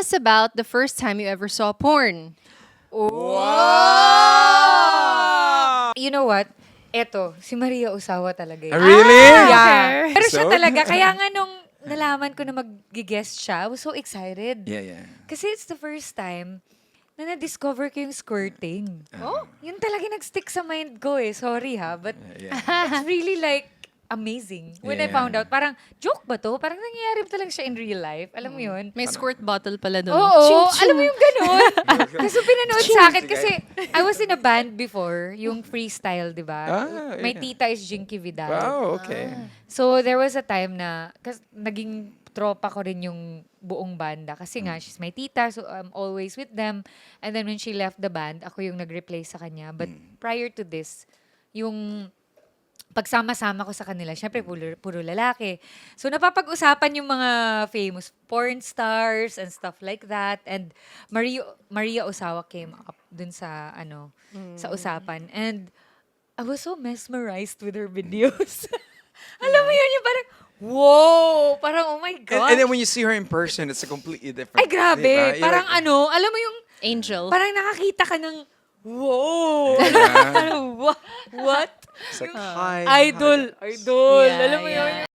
us about the first time you ever saw porn. You know what? Eto, si Maria Osawa talaga yun. Really? Yeah. Pero siya So? talaga, kaya nga nung nalaman ko na mag-guest siya, I was so excited. Yeah. Kasi it's the first time na na-discover ko yung squirting. Yun talaga nag-stick sa mind ko eh. Sorry ha, but Yeah. it's really like amazing. When I Yeah. found out, parang joke ba to? Parang nangyayari ba talaga siya in real life? Alam mo yun? May squirt bottle pala doon. Oo, alam mo yung ganun. Kasi pinanood sa akin, Sige. kasi I was in a band before, yung freestyle, di ba? My yeah. tita is Jinky Vidal. Wow, okay. So there was a time na, kasi naging tropa ko rin yung buong banda. Kasi nga, she's my tita, so I'm always with them. And then when she left the band, ako yung nag-replace sa kanya. But prior to this, yung pagsama-sama ko sa kanila, syempre puro lalaki. So napapag-usapan yung mga famous porn stars and stuff like that. And Maria Osawa came up dun sa sa usapan. And I was so mesmerized with her videos. Alam mo yun, yung parang, wow! Parang, oh my God. And then when you see her in person, it's a completely different. Ay, grabe. Diba? You're Parang like, alam mo yung, Angel. parang nakakita ka ng, wow! Yeah. Parang, what? It's like, hi. Idol. Yeah, Alam mo yeah. yun?